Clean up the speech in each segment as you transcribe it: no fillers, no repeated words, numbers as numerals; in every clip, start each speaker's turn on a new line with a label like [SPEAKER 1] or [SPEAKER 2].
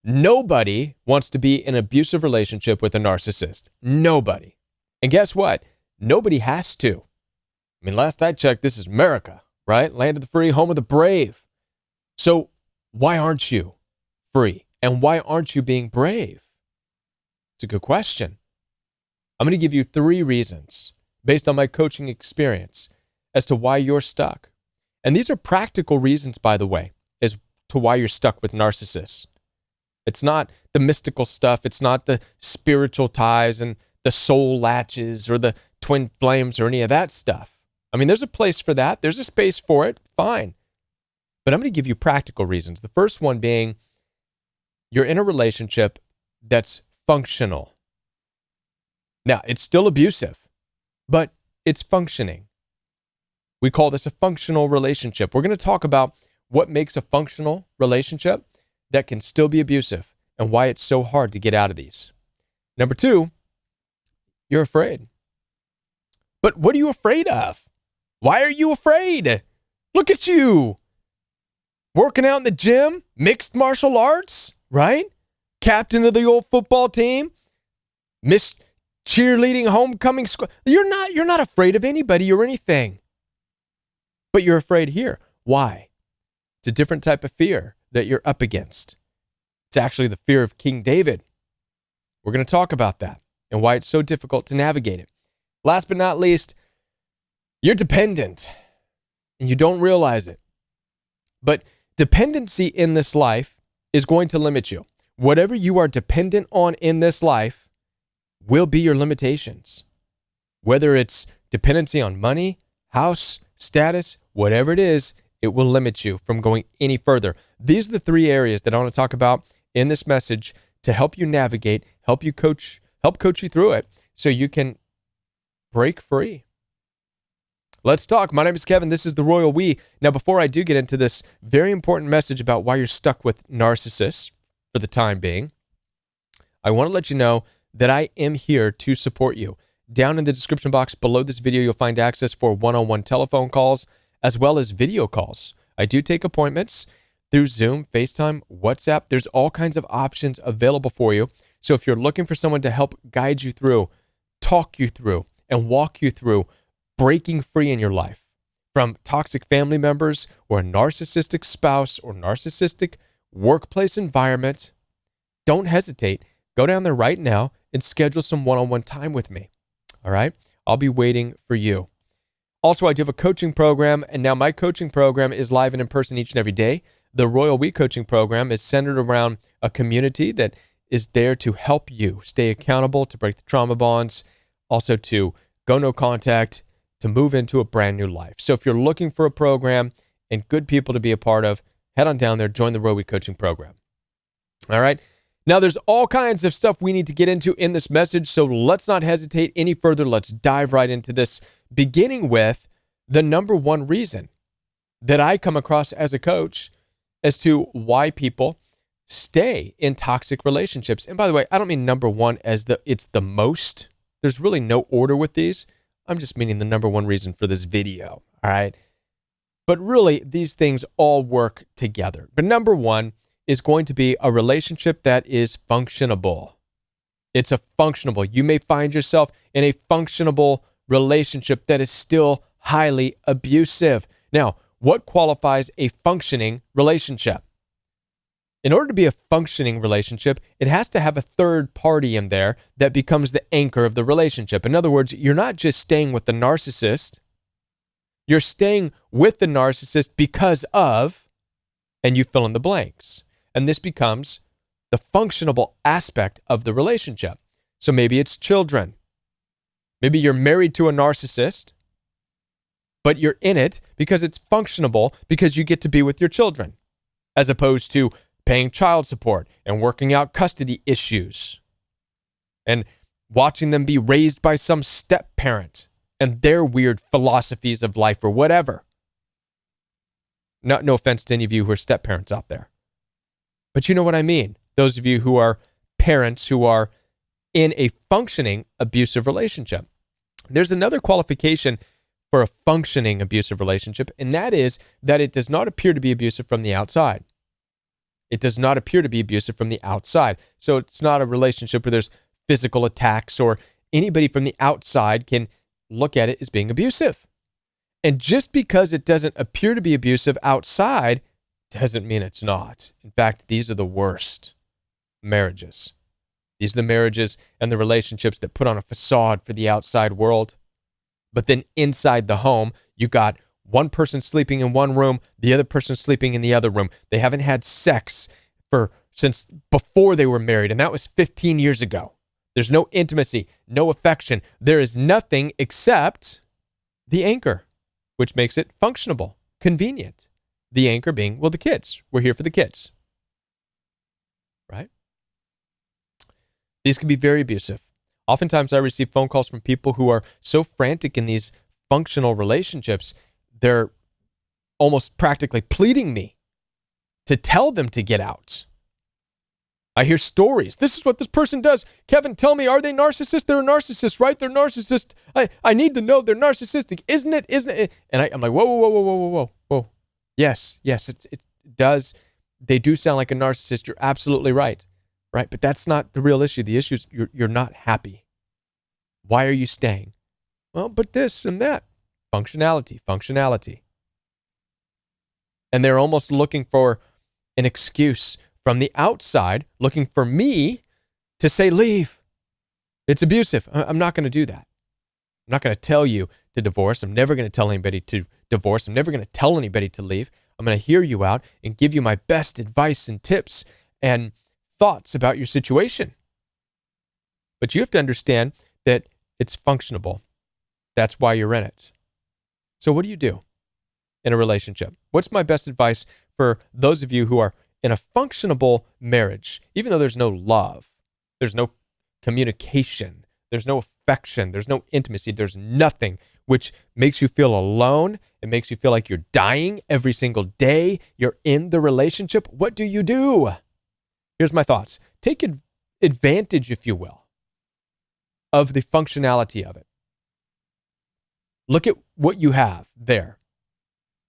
[SPEAKER 1] Nobody wants to be in an abusive relationship with a narcissist. Nobody. And guess what? Nobody has to. I mean, last I checked, this is America, right? Land of the free, home of the brave. So why aren't you free? And why aren't you being brave? It's a good question. I'm going to give you 3 reasons based on my coaching experience as to why you're stuck. And these are practical reasons, by the way, as to why you're stuck with narcissists. It's not the mystical stuff. It's not the spiritual ties and the soul latches or the twin flames or any of that stuff. I mean, there's a place for that. There's a space for it. Fine. But I'm going to give you practical reasons. The first one being you're in a relationship that's functional. Now, it's still abusive, but it's functioning. We call this a functional relationship. We're going to talk about what makes a functional relationship that can still be abusive and why it's so hard to get out of these. Number 2, you're afraid. But what are you afraid of? Why are you afraid? Look at you. Working out in the gym, mixed martial arts, right? Captain of the old football team, Miss cheerleading homecoming squad. You're not afraid of anybody or anything. But you're afraid here. Why? It's a different type of fear that you're up against. It's actually the fear of King David. We're going to talk about that and why it's so difficult to navigate it. Last but not least, you're dependent and you don't realize it. But dependency in this life is going to limit you. Whatever you are dependent on in this life will be your limitations. Whether it's dependency on money, house, status, whatever it is, it will limit you from going any further. These are the 3 areas that I want to talk about in this message to help you navigate, help coach you through it so you can break free. Let's talk. My name is Kevin. This is The Royal We. Now, before I do get into this very important message about why you're stuck with narcissists for the time being, I want to let you know that I am here to support you. Down in the description box below this video, you'll find access for one-on-one telephone calls as well as video calls. I do take appointments through Zoom, FaceTime, WhatsApp. There's all kinds of options available for you. So if you're looking for someone to help guide you through, talk you through, and walk you through breaking free in your life from toxic family members or a narcissistic spouse or narcissistic workplace environment, don't hesitate. Go down there right now and schedule some one-on-one time with me. All right? I'll be waiting for you. Also, I do have a coaching program, and now my coaching program is live and in person each and every day. The Royal We coaching program is centered around a community that is there to help you stay accountable, to break the trauma bonds, also to go no contact, to move into a brand new life. So if you're looking for a program and good people to be a part of, head on down there, join the Royal We coaching program. All right? Now, there's all kinds of stuff we need to get into in this message, so let's not hesitate any further. Let's dive right into this, beginning with the number 1 reason that I come across as a coach as to why people stay in toxic relationships. And by the way, I don't mean number 1 as it's the most. There's really no order with these. I'm just meaning the number 1 reason for this video, all right? But really, these things all work together. But number 1 is going to be a relationship that is functionable. It's a functionable. You may find yourself in a functionable relationship that is still highly abusive. Now, what qualifies a functioning relationship? In order to be a functioning relationship, it has to have a third party in there that becomes the anchor of the relationship. In other words, you're not just staying with the narcissist. You're staying with the narcissist because of, and you fill in the blanks. And this becomes the functionable aspect of the relationship. So maybe it's children. Maybe you're married to a narcissist, but you're in it because it's functionable because you get to be with your children, as opposed to paying child support and working out custody issues and watching them be raised by some step parent and their weird philosophies of life or whatever. No offense to any of you who are step parents out there, but you know what I mean. Those of you who are parents who are in a functioning abusive relationship. There's another qualification for a functioning abusive relationship, and that is that it does not appear to be abusive from the outside. It does not appear to be abusive from the outside. So it's not a relationship where there's physical attacks or anybody from the outside can look at it as being abusive. And just because it doesn't appear to be abusive outside doesn't mean it's not. In fact, these are the worst marriages. These are the marriages and the relationships that put on a facade for the outside world. But then inside the home, you got one person sleeping in one room, the other person sleeping in the other room. They haven't had sex since before they were married, and that was 15 years ago. There's no intimacy, no affection. There is nothing except the anchor, which makes it functionable, convenient. The anchor being, well, the kids. We're here for the kids. Right? These can be very abusive. Oftentimes I receive phone calls from people who are so frantic in these functional relationships, they're almost practically pleading me to tell them to get out. I hear stories. This is what this person does. Kevin, tell me, are they narcissists? They're a narcissist, right? They're narcissist. I need to know they're narcissistic. Isn't it? Isn't it? And I'm like, whoa. Yes, it does. They do sound like a narcissist. You're absolutely right. Right? But that's not the real issue. The issue is you're not happy. Why are you staying? Well, but this and that. Functionality. And they're almost looking for an excuse from the outside, looking for me to say, leave. It's abusive. I'm not going to do that. I'm not going to tell you to divorce. I'm never going to tell anybody to divorce. I'm never going to tell anybody to leave. I'm going to hear you out and give you my best advice and tips and thoughts about your situation. But you have to understand that it's functionable. That's why you're in it. So what do you do in a relationship? What's my best advice for those of you who are in a functionable marriage, even though there's no love, there's no communication, there's no affection, there's no intimacy, there's nothing, which makes you feel alone. It makes you feel like you're dying every single day you're in the relationship. What do you do? Here's my thoughts. Take advantage, if you will, of the functionality of it. Look at what you have there.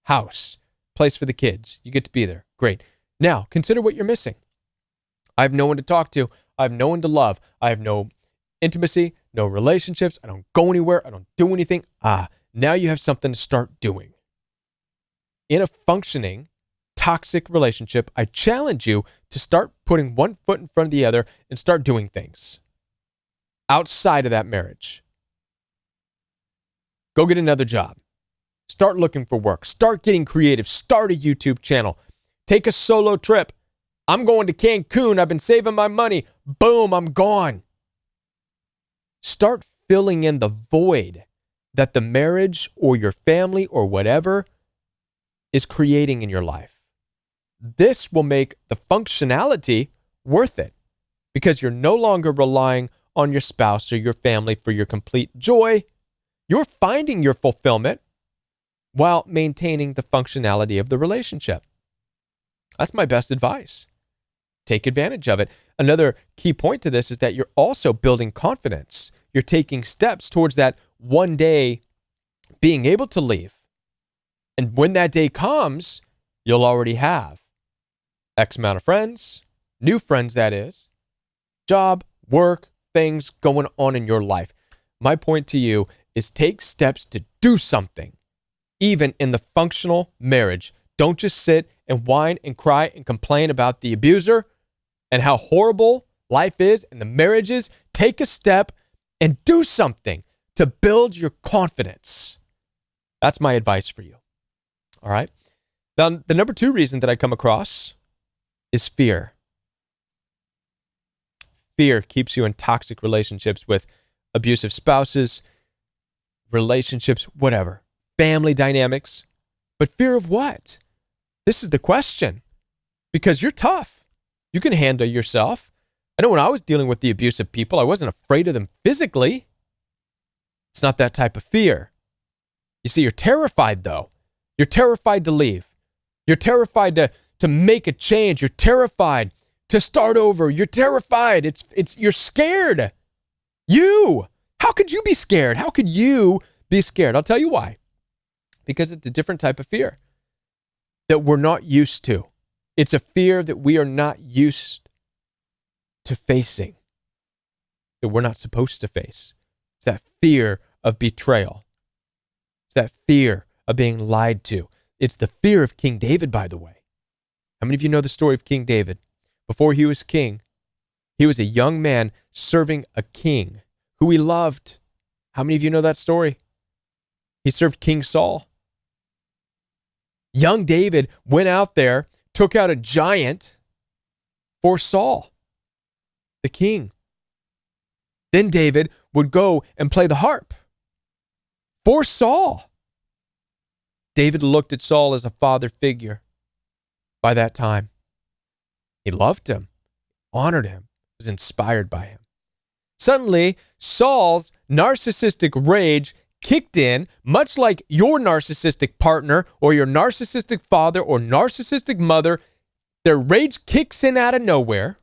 [SPEAKER 1] House, place for the kids. You get to be there. Great. Now, consider what you're missing. I have no one to talk to. I have no one to love. I have no intimacy, no relationships. I don't go anywhere. I don't do anything. Now you have something to start doing. In a functioning, toxic relationship, I challenge you to start putting one foot in front of the other and start doing things outside of that marriage. Go get another job. Start looking for work. Start getting creative. Start a YouTube channel. Take a solo trip. I'm going to Cancun. I've been saving my money. Boom, I'm gone. Start filling in the void that the marriage or your family or whatever is creating in your life. This will make the functionality worth it because you're no longer relying on your spouse or your family for your complete joy. You're finding your fulfillment while maintaining the functionality of the relationship. That's my best advice. Take advantage of it. Another key point to this is that you're also building confidence. You're taking steps towards that one day being able to leave. And when that day comes, you'll already have X amount of friends, new friends that is, job, work, things going on in your life. My point to you is take steps to do something, even in the functional marriage. Don't just sit and whine and cry and complain about the abuser and how horrible life is and the marriage is. Take a step and do something to build your confidence. That's my advice for you. All right. Now, the number 2 reason that I come across is fear. Fear keeps you in toxic relationships with abusive spouses, relationships, whatever, family dynamics. But fear of what? This is the question. Because you're tough. You can handle yourself. I know when I was dealing with the abusive people, I wasn't afraid of them physically. It's not that type of fear. You see, you're terrified though. You're terrified to leave. You're terrified to make a change. You're terrified to start over. You're terrified. You're scared. How could you be scared? How could you be scared? I'll tell you why. Because it's a different type of fear that we're not used to. It's a fear that we are not used to facing, that we're not supposed to face. It's that fear of betrayal. It's that fear of being lied to. It's the fear of King David, by the way. How many of you know the story of King David? Before he was king, he was a young man serving a king who he loved. How many of you know that story? He served King Saul. Young David went out there, took out a giant for Saul, the king. Then David would go and play the harp for Saul. David looked at Saul as a father figure by that time. He loved him, honored him, was inspired by him. Suddenly, Saul's narcissistic rage kicked in, much like your narcissistic partner or your narcissistic father or narcissistic mother. Their rage kicks in out of nowhere,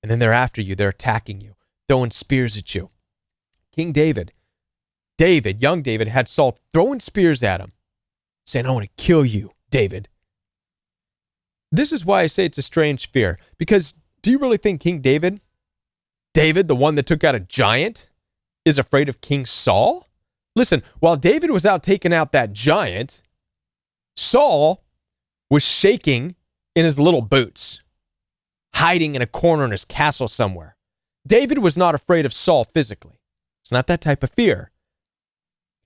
[SPEAKER 1] and then they're after you. They're attacking you, throwing spears at you. King David, young David, had Saul throwing spears at him, saying, "I want to kill you, David." This is why I say it's a strange fear, because do you really think King David, the one that took out a giant, is afraid of King Saul? Listen, while David was out taking out that giant, Saul was shaking in his little boots, hiding in a corner in his castle somewhere. David was not afraid of Saul physically. It's not that type of fear.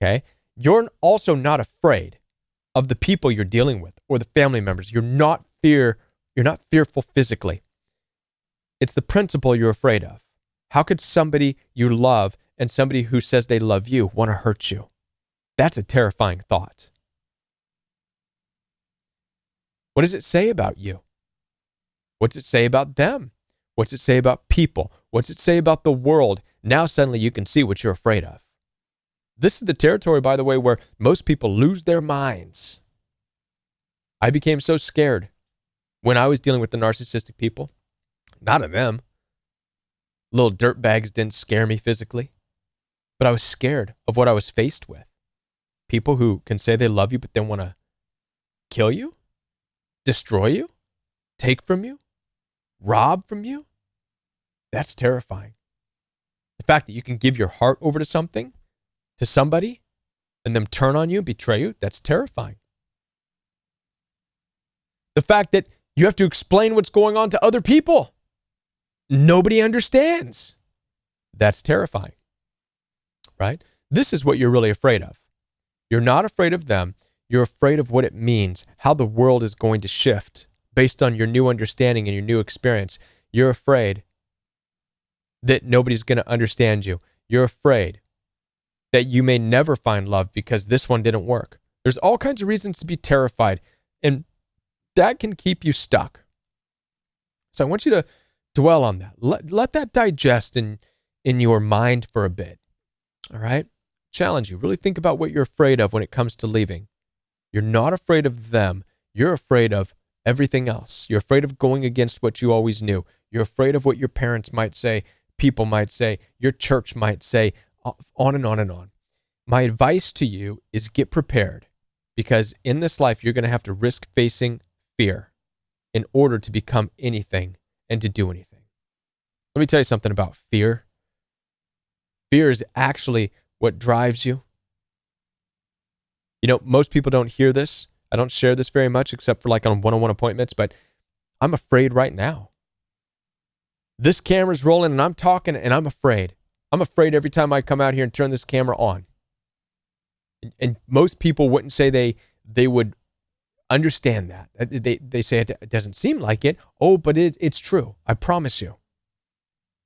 [SPEAKER 1] Okay? You're also not afraid of the people you're dealing with or the family members. You're not fearful physically. It's the principle you're afraid of. How could somebody you love and somebody who says they love you want to hurt you? That's a terrifying thought. What does it say about you? What's it say about them? What's it say about people? What's it say about the world? Now suddenly you can see what you're afraid of. This is the territory, by the way, where most people lose their minds. I became so scared when I was dealing with the narcissistic people. Not of them. Little dirtbags didn't scare me physically. But I was scared of what I was faced with. People who can say they love you, but then want to kill you, destroy you, take from you, rob from you. That's terrifying. The fact that you can give your heart over to something, to somebody, and them turn on you, betray you, that's terrifying. The fact that you have to explain what's going on to other people. Nobody understands. That's terrifying. Right? This is what you're really afraid of. You're not afraid of them. You're afraid of what it means, how the world is going to shift based on your new understanding and your new experience. You're afraid that nobody's going to understand you. You're afraid that you may never find love because this one didn't work. There's all kinds of reasons to be terrified, and that can keep you stuck. So I want you to dwell on that. Let that digest in your mind for a bit. All right? Challenge you. Really think about what you're afraid of when it comes to leaving. You're not afraid of them. You're afraid of everything else. You're afraid of going against what you always knew. You're afraid of what your parents might say, people might say, your church might say, on and on and on. My advice to you is get prepared, because in this life, you're going to have to risk facing fear in order to become anything and to do anything. Let me tell you something about fear. Fear is actually what drives you. You know, most people don't hear this. I don't share this very much except for like on one-on-one appointments, but I'm afraid right now. This camera's rolling and I'm talking and I'm afraid. I'm afraid every time I come out here and turn this camera on. And most people wouldn't say they would understand that. They say it doesn't seem like it. Oh, but it's true. I promise you.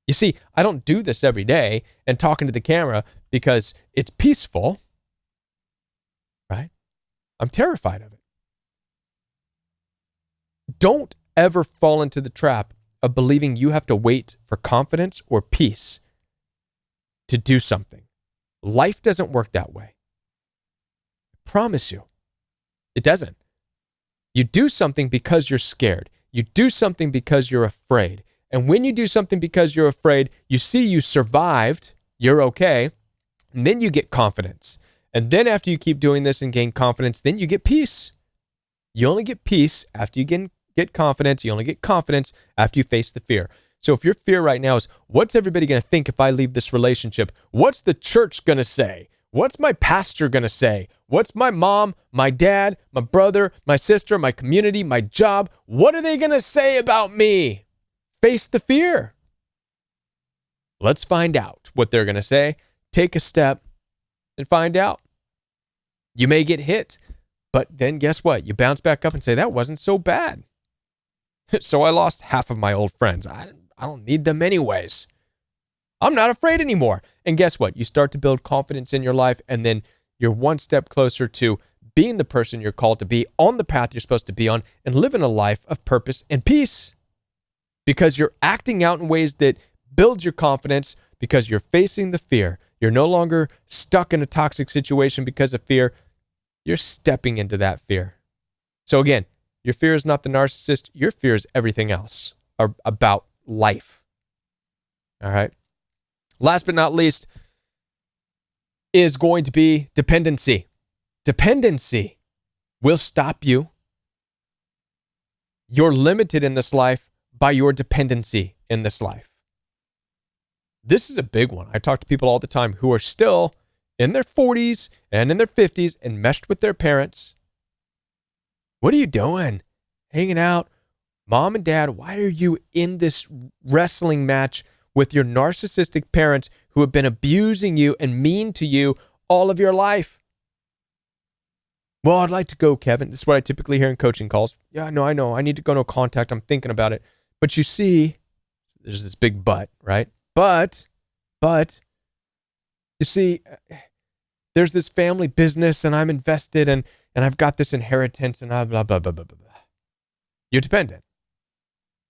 [SPEAKER 1] You see, I don't do this every day and talking to the camera because it's peaceful, right? I'm terrified of it. Don't ever fall into the trap of believing you have to wait for confidence or peace to do something. Life doesn't work that way. I promise you, it doesn't. You do something because you're scared. You do something because you're afraid. And when you do something because you're afraid, you see you survived, you're okay, and then you get confidence. And then after you keep doing this and gain confidence, then you get peace. You only get peace after you get confidence. You only get confidence after you face the fear. So if your fear right now is, what's everybody going to think if I leave this relationship? What's the church going to say? What's my pastor going to say? What's my mom, my dad, my brother, my sister, my community, my job? What are they going to say about me? Face the fear. Let's find out what they're going to say. Take a step and find out. You may get hit, but then guess what? You bounce back up and say, that wasn't so bad. So I lost half of my old friends. I don't need them anyways. I'm not afraid anymore. And guess what? You start to build confidence in your life, and then you're one step closer to being the person you're called to be, on the path you're supposed to be on, and living a life of purpose and peace. Because you're acting out in ways that build your confidence, because you're facing the fear. You're no longer stuck in a toxic situation because of fear. You're stepping into that fear. So again, your fear is not the narcissist. Your fear is everything else about life. All right. Last but not least is going to be dependency. Dependency will stop you. You're limited in this life by your dependency in this life. This is a big one. I talk to people all the time who are still in their 40s and in their 50s and meshed with their parents. What are you doing? Hanging out? Mom and dad, why are you in this wrestling match with your narcissistic parents who have been abusing you and mean to you all of your life? Well, I'd like to go, Kevin. This is what I typically hear in coaching calls. Yeah, no, I know. I need to go no contact. I'm thinking about it. But you see, there's this big but, right? But, you see, there's this family business and I'm invested and I've got this inheritance and blah, blah, blah, blah, blah, blah. You're dependent.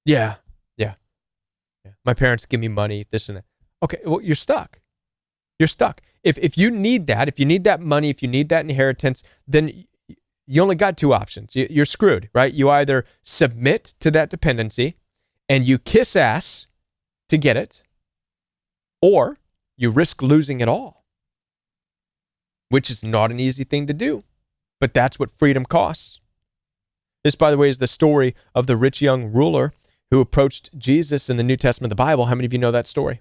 [SPEAKER 1] Yeah. My parents give me money, this and that. Okay, well, you're stuck. You're stuck. If you need that money, if you need that inheritance, then you only got two options. You're screwed, right? You either submit to that dependency and you kiss ass to get it, or you risk losing it all, which is not an easy thing to do, but that's what freedom costs. This, by the way, is the story of the rich young ruler who approached Jesus in the New Testament of the Bible. How many of you know that story?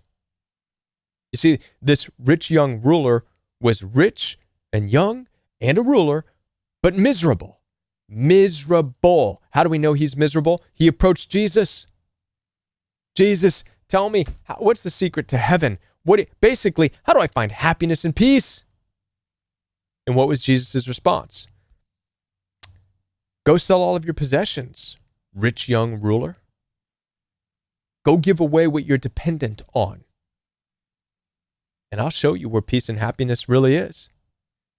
[SPEAKER 1] You see, this rich young ruler was rich and young and a ruler, but miserable. Miserable. How do we know he's miserable? He approached Jesus. Jesus, tell me, what's the secret to heaven? Basically, how do I find happiness and peace? And what was Jesus' response? Go sell all of your possessions, rich young ruler. Go give away what you're dependent on. And I'll show you where peace and happiness really is.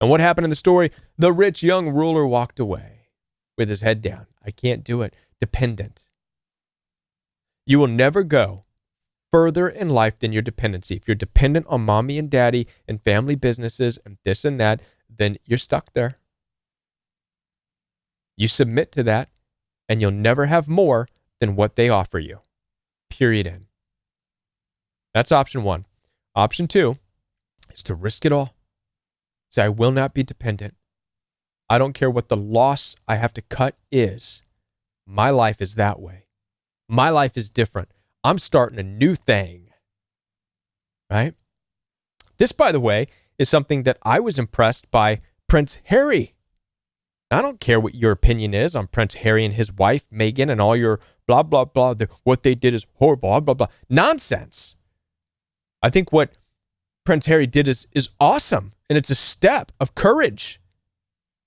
[SPEAKER 1] And what happened in the story? The rich young ruler walked away with his head down. I can't do it. Dependent. You will never go further in life than your dependency. If you're dependent on mommy and daddy and family businesses and this and that, then you're stuck there. You submit to that, and you'll never have more than what they offer you. Period. End. That's option one. Option two is to risk it all. Say, I will not be dependent. I don't care what the loss I have to cut is. My life is that way. My life is different. I'm starting a new thing. Right? This, by the way, is something that I was impressed by Prince Harry. I don't care what your opinion is on Prince Harry and his wife, Meghan, and all your blah, blah, blah. What they did is horrible, blah, blah, blah. Nonsense. I think what Prince Harry did is awesome, and it's a step of courage.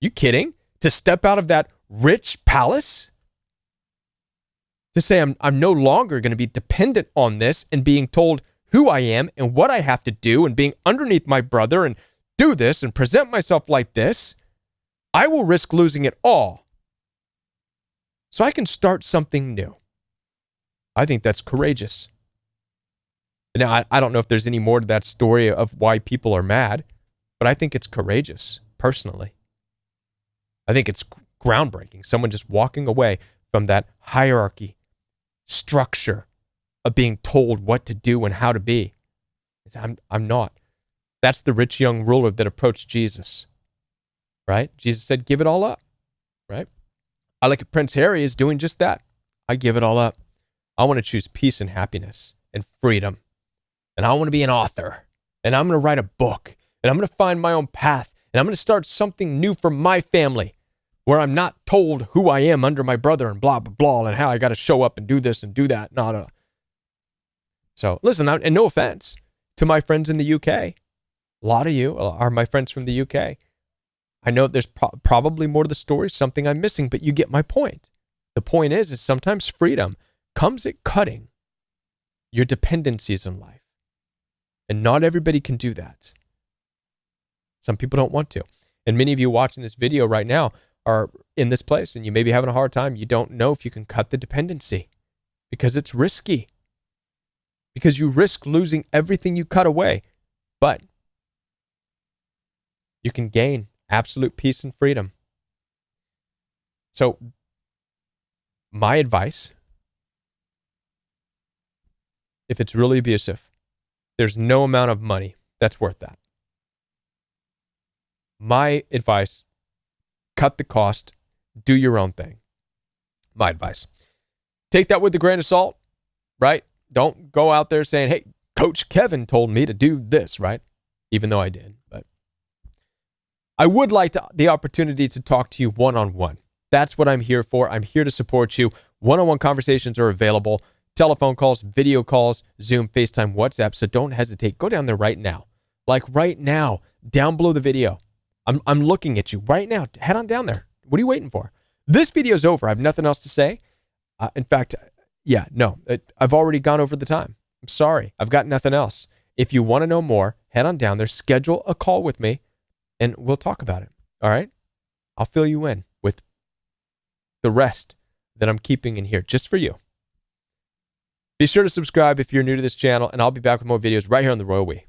[SPEAKER 1] You kidding? To step out of that rich palace? To say I'm no longer going to be dependent on this and being told who I am and what I have to do and being underneath my brother and do this and present myself like this. I will risk losing it all so I can start something new. I think that's courageous. Now, I don't know if there's any more to that story of why people are mad, but I think it's courageous, personally. I think it's groundbreaking. Someone just walking away from that hierarchy, structure of being told what to do and how to be. I'm not. That's the rich young ruler that approached Jesus, right? Jesus said, give it all up, right? I look at Prince Harry as doing just that. I give it all up. I want to choose peace and happiness and freedom. And I want to be an author. And I'm going to write a book. And I'm going to find my own path. And I'm going to start something new for my family where I'm not told who I am under my brother and blah, blah, blah, and how I got to show up and do this and do that. No. So listen, and no offense to my friends in the UK. A lot of you are my friends from the UK. I know there's probably more to the story, something I'm missing, but you get my point. The point is sometimes freedom comes at cutting your dependencies in life. And not everybody can do that. Some people don't want to. And many of you watching this video right now are in this place and you may be having a hard time. You don't know if you can cut the dependency because it's risky. Because you risk losing everything you cut away. But you can gain absolute peace and freedom. So my advice, if it's really abusive, there's no amount of money that's worth that. My advice, cut the cost, do your own thing. My advice. Take that with a grain of salt, right? Don't go out there saying, hey, Coach Kevin told me to do this, right? Even though I did. But I would like the opportunity to talk to you one-on-one. That's what I'm here for. I'm here to support you. One-on-one conversations are available. Telephone calls, video calls, Zoom, FaceTime, WhatsApp. So don't hesitate. Go down there right now. Like right now, down below the video. I'm looking at you right now. Head on down there. What are you waiting for? This video's over. I have nothing else to say. In fact, I've already gone over the time. I'm sorry. I've got nothing else. If you want to know more, head on down there, schedule a call with me, and we'll talk about it. All right? I'll fill you in with the rest that I'm keeping in here just for you. Be sure to subscribe if you're new to this channel, and I'll be back with more videos right here on The Royal We.